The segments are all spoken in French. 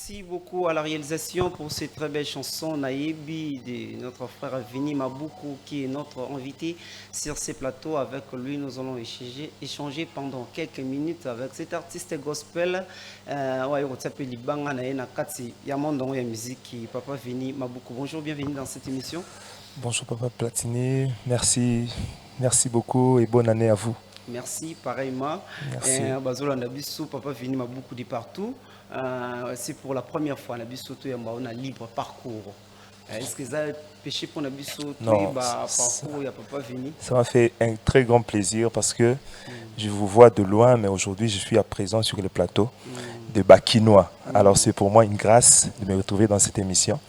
Merci beaucoup à la réalisation pour cette très belle chanson Naïbi de notre frère Vini Maboukou qui est notre invité sur ce plateau. Avec lui, nous allons échanger pendant quelques minutes avec cet artiste gospel. Ouais, on s'appelle Libanga Naena Katsi Yamandongo ya musique Papa Vini Maboukou. Bonjour, bienvenue dans cette émission. Bonjour Papa Platini, merci, merci beaucoup et bonne année à vous. Merci, pareillement. Merci. Bazola Nabiso, Papa Vini Maboukou de partout. C'est pour la première fois Nabiso on a libre parcours. Est-ce que ça péché pour Nabiso Non, parcours ya Papa Vini? ça m'a fait un très grand plaisir parce que je vous vois de loin, mais aujourd'hui je suis à présent sur le plateau de Bakinois. Alors c'est pour moi une grâce de me retrouver dans cette émission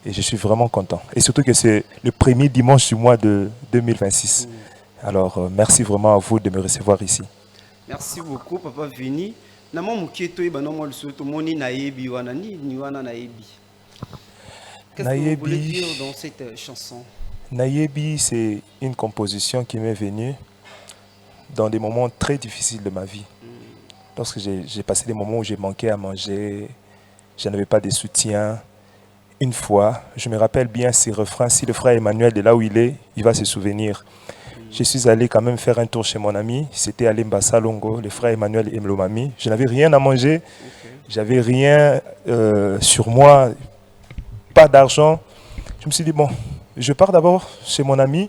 et je suis vraiment content. Et surtout que c'est le premier dimanche du mois de 2026. Alors merci vraiment à vous de me recevoir ici. Merci beaucoup Papa Vini. Nama muketo iba no mo luso to moni naebi wana ni wana naebi. Qu'est-ce que vous voulez Nayebi, dire dans cette chanson? Nayebi, c'est une composition qui m'est venue dans des moments très difficiles de ma vie. Lorsque j'ai passé des moments où j'ai manqué à manger, je n'avais pas de soutien. Une fois, je me rappelle bien ces refrains, si le frère Emmanuel est là où il va se souvenir. Je suis allé quand même faire un tour chez mon ami, c'était à Limbassa Longo, le frère Emmanuel Emlomami. Je n'avais rien à manger, j'avais rien sur moi, pas d'argent. Je me suis dit, bon, je pars d'abord chez mon ami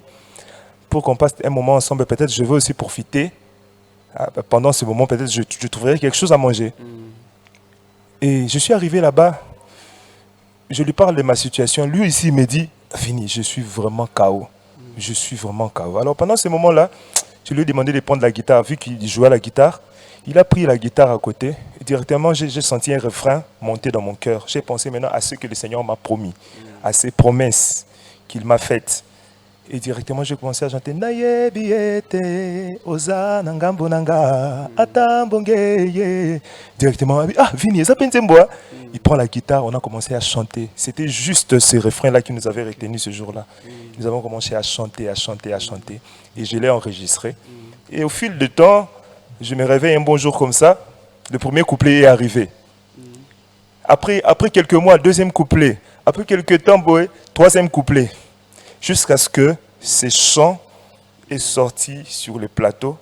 pour qu'on passe un moment ensemble. Peut-être je veux aussi profiter. Pendant ce moment, peut-être je trouverai quelque chose à manger. Et je suis arrivé là-bas, je lui parle de ma situation. Lui ici me dit, fini, je suis vraiment KO. Je suis vraiment KO. Alors pendant ce moment-là, je lui ai demandé de prendre la guitare. Vu qu'il jouait à la guitare, il a pris la guitare à côté. Et directement, j'ai senti un refrain monter dans mon cœur. J'ai pensé maintenant à ce que le Seigneur m'a promis, à ses promesses qu'il m'a faites. Et directement, j'ai commencé à chanter Nayebi ete oza nangambo nanga atambongeye. Directement, ah Vini, ça pensemboa. Il prend la guitare, on a commencé à chanter. C'était juste ce refrain-là qui nous avait retenu ce jour-là. Nous avons commencé à chanter, à chanter, à chanter. Et je l'ai enregistré. Et au fil du temps, je me réveille un bon jour comme ça. Le premier couplet est arrivé. Après quelques mois, deuxième couplet. Après quelques temps, troisième couplet. Jusqu'à ce que ces chants est sorti sur le plateau,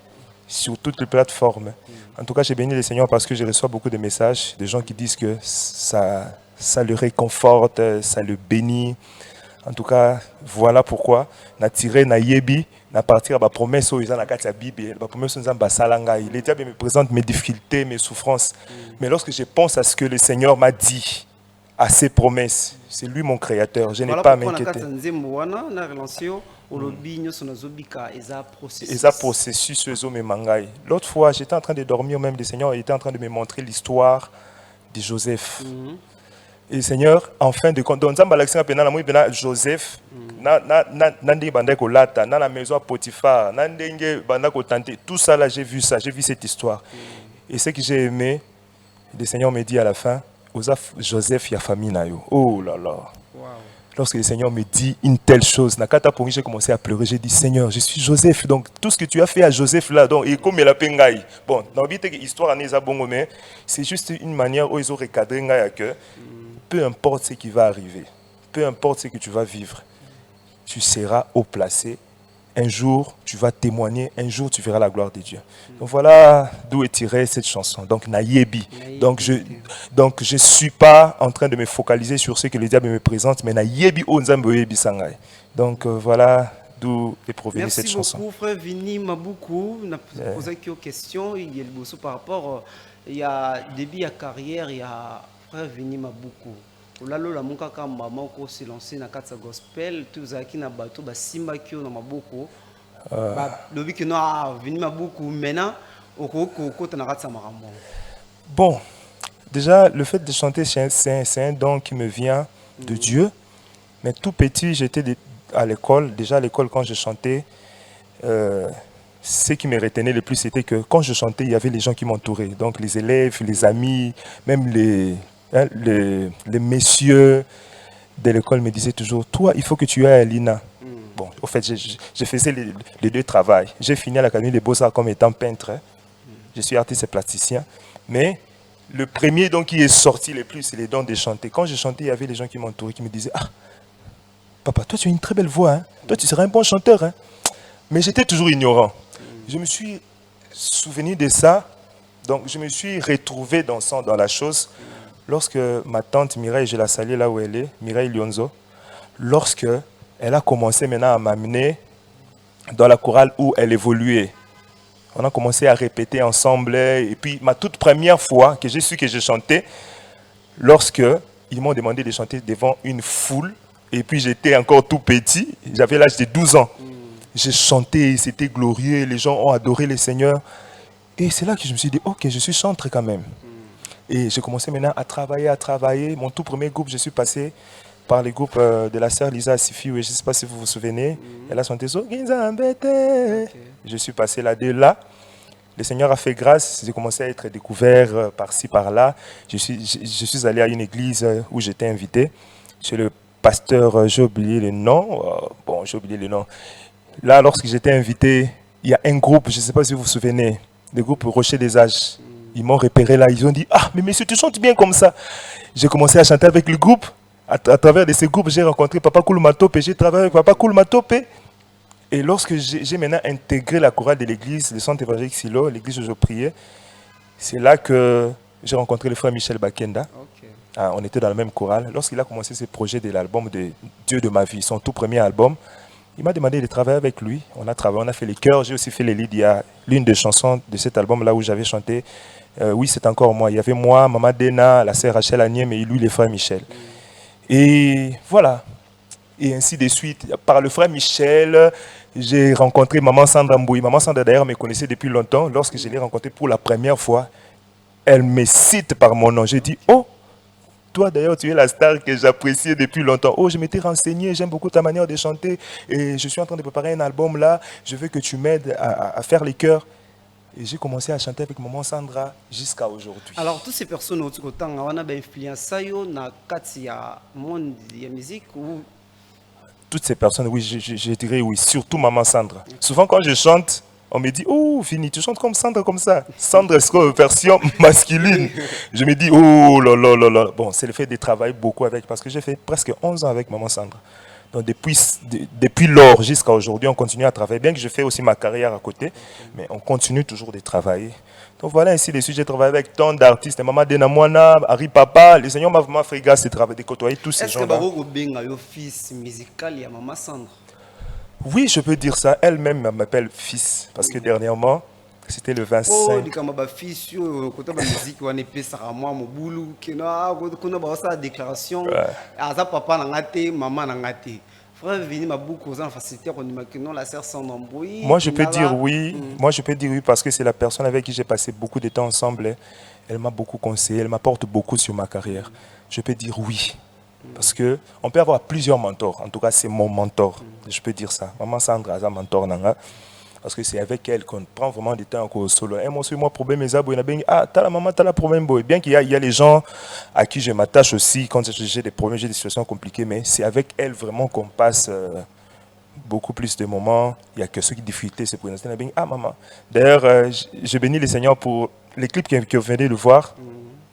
sur toutes les plateformes. En tout cas, j'ai béni le Seigneur parce que je reçois beaucoup de messages de gens qui disent que ça le réconforte, ça le bénit. En tout cas, voilà pourquoi na tiré na yebi na partir ba promesse aux na kati ya Bible, ba promesse aux basalanga. Il était me présente mes difficultés, mes souffrances. Mais lorsque je pense à ce que le Seigneur m'a dit, à ses promesses, c'est lui mon créateur. Je n'ai pas à m'inquiéter. Et ça processus l'autre fois, j'étais en train de dormir, même le Seigneur était en train de me montrer l'histoire de Joseph. Et le Seigneur, en fin de compte, dans Joseph, dans la maison à Potiphar, tout ça là, j'ai vu ça, j'ai vu cette histoire. Et ce que j'ai aimé, le Seigneur me dit à la fin, Joseph, il y a famille. Oh là là. Wow. Lorsque le Seigneur me dit une telle chose, j'ai commencé à pleurer. J'ai dit, Seigneur, je suis Joseph. Donc, tout ce que tu as fait à Joseph là, donc, et comme il a pengaï. Bon, dans l'histoire, c'est juste une manière où ils ont recadré que peu importe ce qui va arriver, peu importe ce que tu vas vivre, tu seras haut placé. Un jour, tu vas témoigner. Un jour, tu verras la gloire de Dieu. Donc voilà d'où est tirée cette chanson. Donc Nayebi. Donc je suis pas en train de me focaliser sur ce que le diable me présente, mais Nayebi Onzamboyebi Sangai. Donc voilà d'où est provenue cette chanson. Merci beaucoup, frère Vini Maboukou. On a posé quelques questions. Il y a par rapport, il y a début de carrière, il y a frère Vini Maboukou. Olalo la muka kamba moko se lancer na katsa gospel tu zaki na bato ba simba kio na maboko ba lobi que no Vini Maboukou maintenant oko na katsa marambo. Bon, déjà le fait de chanter c'est un don qui me vient de Dieu. Mais tout petit, j'étais à l'école, déjà à l'école quand je chantais, ce qui me retenait le plus c'était que quand je chantais, il y avait les gens qui m'entouraient, donc les élèves, les amis, même les messieurs de l'école me disaient toujours, toi, il faut que tu ailles à l'INA. Bon, au fait, je faisais les deux travaux. J'ai fini à l'Académie des Beaux-Arts comme étant peintre. Je suis artiste et plasticien. Mais Le premier donc qui est sorti le plus, c'est les dons de chanter. Quand je chantais, il y avait les gens qui m'entouraient, qui me disaient, ah, papa, toi tu as une très belle voix, hein? Toi tu seras un bon chanteur. Hein? Mais j'étais toujours ignorant. Je me suis souvenu de ça, donc je me suis retrouvé dans la chose lorsque ma tante Mireille, je la salue là où elle est, Mireille Lyonzo, lorsque elle a commencé maintenant à m'amener dans la chorale où elle évoluait. On a commencé à répéter ensemble. Et puis ma toute première fois que j'ai su que je chantais, lorsque ils m'ont demandé de chanter devant une foule, et puis j'étais encore tout petit, j'avais l'âge de 12 ans. J'ai chanté, c'était glorieux, les gens ont adoré le Seigneur. Et c'est là que je me suis dit, ok, je suis chanteur quand même. Et j'ai commencé maintenant à travailler. Mon tout premier groupe, je suis passé par le groupe de la sœur Lisa Sifi, je ne sais pas si vous vous souvenez. Elle a chanté so, je suis passé là. Le Seigneur a fait grâce, j'ai commencé à être découvert par-ci, par-là. Je suis allé à une église où j'étais invité. Chez le pasteur, j'ai oublié le nom. J'ai oublié le nom. Là, lorsque j'étais invité, il y a un groupe, je ne sais pas si vous vous souvenez, le groupe Rocher des Âges. Ils m'ont repéré là, ils ont dit, ah, mais monsieur, tu chantes bien comme ça. J'ai commencé à chanter avec le groupe. À travers de ces groupes, j'ai rencontré Papa Koul Matope, j'ai travaillé avec Papa Koul Matope. Et lorsque j'ai maintenant intégré la chorale de l'église, le centre évangélique Silo, l'église où je priais, c'est là que j'ai rencontré le frère Michel Bakenda. Okay. On était dans la même chorale. Lorsqu'il a commencé ce projet de l'album de Dieu de ma vie, son tout premier album, il m'a demandé de travailler avec lui. On a travaillé, on a fait les chœurs, j'ai aussi fait les leads. Il y a l'une des chansons de cet album-là où j'avais chanté. Oui, c'est encore moi. Il y avait moi, Maman Dena, la sœur Rachel Agnès, et lui, le frère Michel. Et voilà. Et ainsi de suite. Par le frère Michel, j'ai rencontré Maman Sandra Mbouy. Maman Sandra, d'ailleurs, me connaissait depuis longtemps. Lorsque je l'ai rencontrée pour la première fois, elle me cite par mon nom. J'ai dit, oh, toi d'ailleurs, tu es la star que j'appréciais depuis longtemps. Oh, je m'étais renseigné, j'aime beaucoup ta manière de chanter. Et je suis en train de préparer un album là. Je veux que tu m'aides à faire les chœurs. Et j'ai commencé à chanter avec Maman Sandra jusqu'à aujourd'hui. Alors, toutes ces personnes au temps, on a influence na katia monde de musique ou toutes ces personnes, oui, je dirais oui, surtout Maman Sandra. Souvent quand je chante, on me dit, oh, Fini, tu chantes comme Sandra, comme ça. Sandra, c'est une version masculine. Je me dis, oh là là là là. Bon, c'est le fait de travailler beaucoup avec, parce que j'ai fait presque 11 ans avec Maman Sandra. Donc depuis lors jusqu'à aujourd'hui, on continue à travailler. Bien que je fais aussi ma carrière à côté, mais on continue toujours de travailler. Donc voilà, ainsi de suite, j'ai travaillé avec tant d'artistes. Maman Denamwana, Harry Papa, les seigneurs m'ont fait grâce de côtoyer tous ces gens-là. Est-ce que vous avez un fils musical et Maman Sandra? Oui, je peux dire ça. Elle-même m'appelle fils. Parce que dernièrement, c'était le 25. Oh, il y a un fils, il y a une musique, il y a une déclaration. Il y a un papa, il y a maman. Frère Vini m'a beaucoup facilité la sœur Sandra Mbouy. Moi je peux dire oui. Moi je peux dire oui parce que c'est la personne avec qui j'ai passé beaucoup de temps ensemble. Elle m'a beaucoup conseillé, elle m'apporte beaucoup sur ma carrière. Je peux dire oui. Parce que on peut avoir plusieurs mentors. En tout cas, c'est mon mentor. Je peux dire ça. Maman Sandra, c'est un mentor nanga. Parce que c'est avec elle qu'on prend vraiment du temps au solo. Et moi, problème est t'as la maman, t'as la problème. Bien qu'il y a les gens à qui je m'attache aussi quand j'ai des problèmes, j'ai des situations compliquées, mais c'est avec elle vraiment qu'on passe beaucoup plus de moments. Il y a que ceux qui difficultés se présentent. Ah maman. D'ailleurs, je bénis le Seigneur pour les clips que vous venez de voir.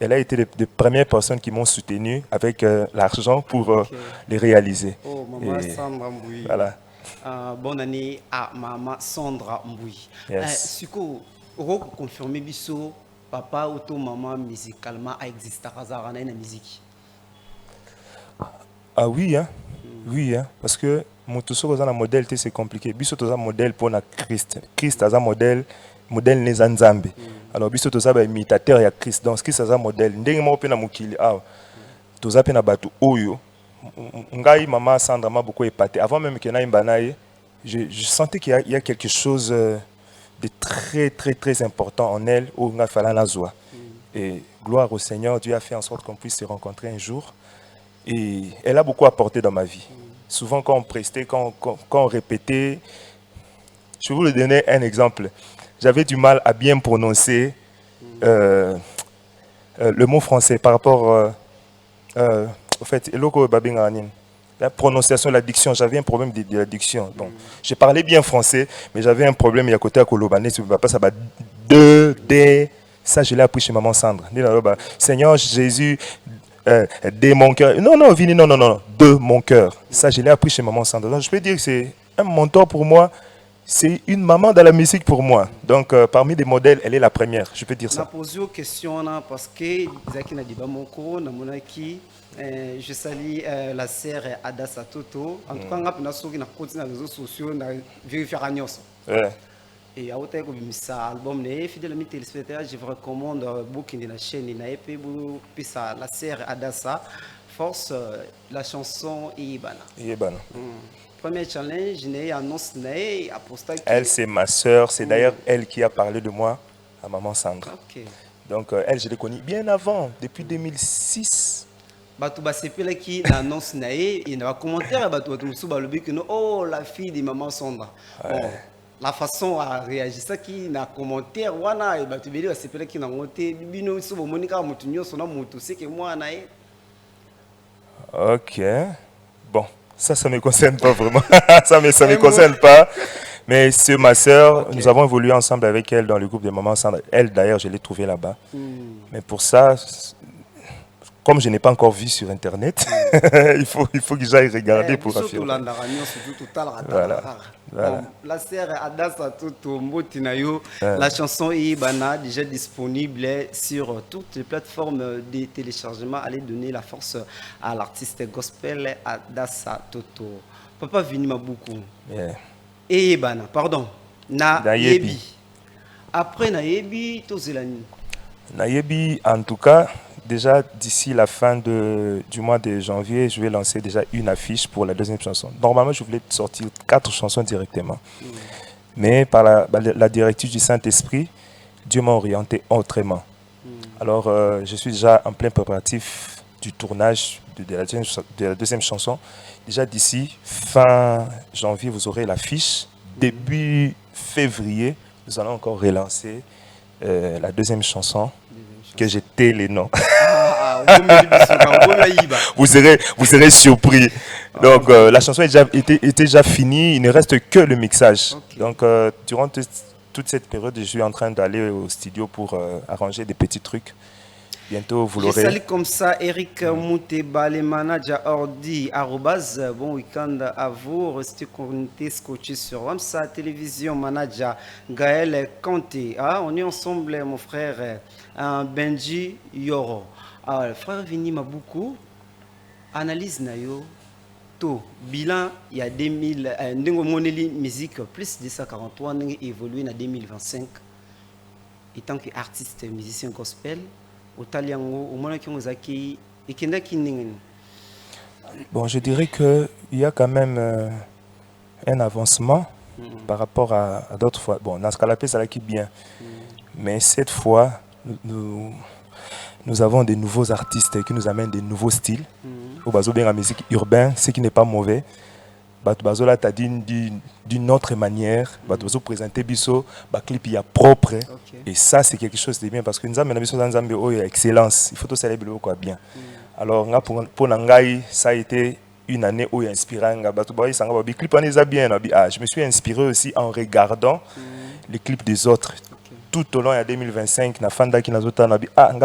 Elle a été les premières personnes qui m'ont soutenu avec l'argent pour les réaliser. Oh, maman Sandra Mbouy. Voilà. Bonne année à Maman Sandra Mbouy. Yes. Suko, vous confirmez biso papa ou ton maman musicalement a existé à la musique? Ah oui, hein? Oui, hein? Parce que mon tout ça un modèle c'est compliqué. Biso to un modèle pour Christ. Christ a un modèle né Nzambe. Alors biso to ça imitateur ya Christ. Donc Christ a un modèle. Ndenge mo pe na mukili ah. To za pe na batu oyo. Ngai maman Sandra m'a beaucoup épaté. Avant même que na imbanaye, je sentais qu'il y a quelque chose de très très très important en elle où nga fala na zoa. Et gloire au Seigneur, Dieu a fait en sorte qu'on puisse se rencontrer un jour. Et elle a beaucoup apporté dans ma vie. Souvent quand on prestait, quand on répétait, je vais vous le donner un exemple. J'avais du mal à bien prononcer le mot français par rapport au fait, la prononciation, la diction, j'avais un problème de la diction. Bon, je parlais bien français, mais j'avais un problème il y a côté à Kolobané, ça va deux, des, Ça, je l'ai appris chez maman Sandra. Seigneur Jésus, de mon cœur. Non, non, Vini, non, non, non, de mon cœur. Ça, je l'ai appris chez maman Sandra. Donc, je peux dire que c'est un mentor pour moi. C'est une maman dans la musique pour moi. Donc, parmi les modèles, elle est la première. Je peux dire Je ça. pose une question parce que Zaki n'a dit pas mon cours, je salue la sœur Adassa Toto. En tout cas, on a continué les réseaux sociaux, on a vérifié à Nyos. Ouais. Et à côté de ce album, fidèle ami téléspectateur, je vous recommande beaucoup de la chaîne. Puis ça, la sœur Adassa, force la chanson Ibana. Ibana. Premier challenge, j'ai annoncé elle, c'est ma sœur. C'est d'ailleurs elle qui a parlé de moi à maman Sandra. Okay. Donc, elle, je l'ai connue bien avant, depuis 2006. Batou basepela qui l'annonce nae et dans commentaire batou musu balobi que oh la fille de maman Sandra. Bon, la façon à réagir ça qui na commentaire wana et batou beli basepela qui na ngote bino so monika mutu nyoso na mutu c'est que moi nae. OK. Bon, ça me concerne pas vraiment. ça me concerne pas. Mais c'est ma sœur, nous avons évolué ensemble avec elle dans le groupe de maman Sandra. Elle d'ailleurs, je l'ai trouvée là-bas. Mais pour ça, comme je n'ai pas encore vu sur Internet, il faut que j'aille regarder pour affirmer. Voilà. Bon, la sœur Adassa Toto Mbotinayo, la chanson Ibana déjà disponible sur toutes les plateformes de téléchargement. Allez donner la force à l'artiste gospel Adassa Toto. Papa Vinima beaucoup. Et Ibana, pardon. Nayebi. Après Nayebi, Tozelani. Nayebi, en tout cas. Déjà, d'ici la fin du mois de janvier, je vais lancer déjà une affiche pour la deuxième chanson. Normalement, je voulais sortir 4 chansons directement. Mais par la directive du Saint-Esprit, Dieu m'a orienté autrement. Alors, je suis déjà en plein préparatif du tournage de la deuxième chanson. Déjà d'ici fin janvier, vous aurez l'affiche. Début février, nous allons encore relancer la deuxième chanson. Que j'ai tais les noms. vous serez surpris. Donc la chanson était déjà finie, il ne reste que le mixage. Donc durant toute cette période, je suis en train d'aller au studio pour arranger des petits trucs. Bientôt, vous l'aurez. Je salue comme ça Eric Mouteba, le manager Ordi, bon week-end à vous. Restez connectés, scotchés sur Ramsa Télévision, manager Gaël Kanté. On est ensemble, mon frère Benji Yoro. Frère Vini Maboukou, analyse Nayo, to bilan, il y a 2000, Moneli musique plus de 143, évolué en 2025. En tant qu'artiste musicien gospel, bon, je dirais qu'il y a quand même un avancement par rapport à d'autres fois. Bon, dans ce cas-là, ça qui bien. Mais cette fois, nous avons des nouveaux artistes qui nous amènent des nouveaux styles. Au bazo bien la musique urbaine, ce qui n'est pas mauvais. Bazo là, t'as dit d'une autre manière. Bazo présenter biso, clip il y a propre. Et ça c'est quelque chose de bien parce que nous avons biso dans Zambie, oh, il y a excellence. Il faut tout célébrer quoi bien. Alors pour Nangai, ça a été une année où il y a inspiré. Clip on est bien. Je me suis inspiré aussi en regardant les clips des autres. Tout au long de 2025, na fanda qui n'a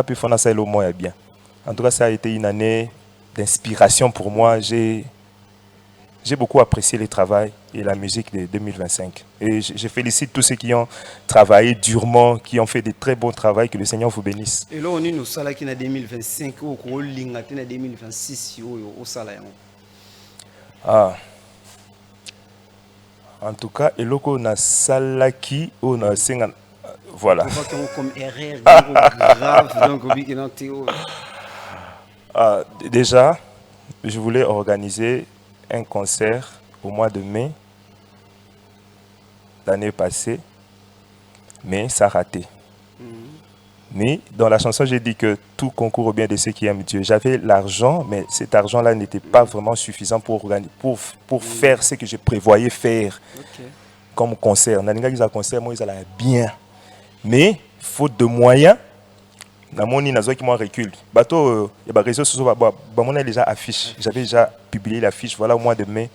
pu faire ça le mois bien. En tout cas, ça a été une année d'inspiration pour moi. J'ai beaucoup apprécié le travail et la musique de 2025. Et je félicite tous ceux qui ont travaillé durement, qui ont fait de très bons travaux. Que le Seigneur vous bénisse. Et là, on est au salaire qui est en 2025, ou en 2026, au salaire. En tout cas, et là, on a Salaki, on a Sengan. Voilà. Comme erreur grave, donc, déjà, je voulais organiser un concert au mois de mai l'année passée, mais ça a raté. Mais dans la chanson, j'ai dit que tout concourt au bien de ceux qui aiment Dieu. J'avais l'argent, mais cet argent-là n'était pas vraiment suffisant pour faire ce que je prévoyais faire comme concert. Dans les concert, moi, ils allaient bien. Mais, faute de moyens, qui recule. Bateau, il y a des réseaux sociaux, déjà affiche. J'avais déjà publié l'affiche, voilà, au mois de mai.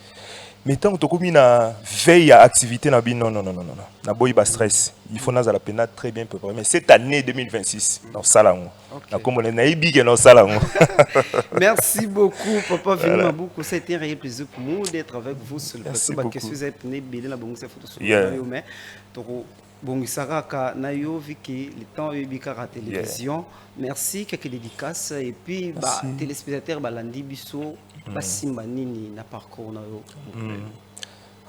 Mais tant que tu as veille à activité, non, non, non, non, non. Na boy ba stress. Il faut na la peine très bien préparé. Mais cette année 2026, dans salon. Na comme on est naïbi que dans salon. Merci beaucoup, Papa Vini Maboukou. Ça a été un réel plaisir pour nous d'être avec vous sur le plateau. Parce que si vous avez pris la bonne photo sur le mais bon, Saraka, Nayo, Viki, le temps à la télévision. Merci, quelques dédicaces. Et puis, téléspectateurs, Landi Bisso, Simba Nini, na parcours.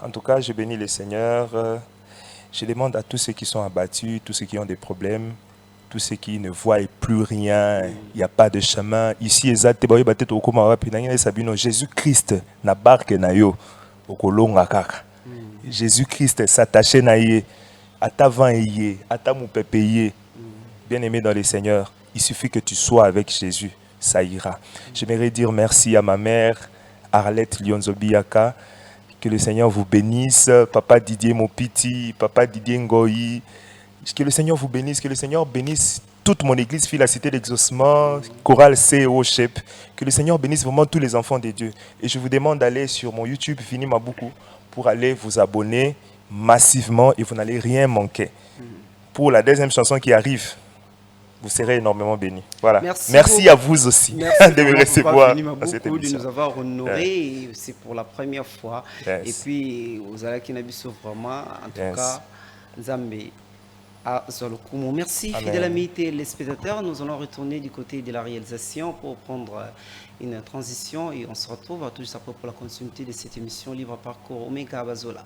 En tout cas, je bénis le Seigneur. Je demande à tous ceux qui sont abattus, tous ceux qui ont des problèmes, tous ceux qui ne voient plus rien, il n'y a pas de chemin. Ici, Jésus-Christ na barque na yo, okolonga kaka. Jésus-Christ s'attache na ye, ata vent ye, ata moupepe ye. Bien-aimé dans le Seigneur, il suffit que tu sois avec Jésus, ça ira. J'aimerais dire merci à ma mère, Arlette Lyonzobiaka. Que le Seigneur vous bénisse, Papa Didier Mopiti, Papa Didier Ngoyi. Que le Seigneur vous bénisse, que le Seigneur bénisse toute mon église, fille la cité d'exaucement, chorale CEO Shep. Que le Seigneur bénisse vraiment tous les enfants de Dieu. Et je vous demande d'aller sur mon YouTube, Vini Maboukou, pour aller vous abonner massivement et vous n'allez rien manquer. Pour la deuxième chanson qui arrive, vous serez énormément bénis. Voilà. Merci à vous aussi de me recevoir à cette émission. De nous avoir honorés. C'est pour la première fois. Et puis, vous allez qui vraiment, en tout cas, Zambé. Merci, fidèles amis téléspectateurs. Nous allons retourner du côté de la réalisation pour prendre une transition et on se retrouve tout juste après pour la continuité de cette émission Livre Parcours Omega Bazola.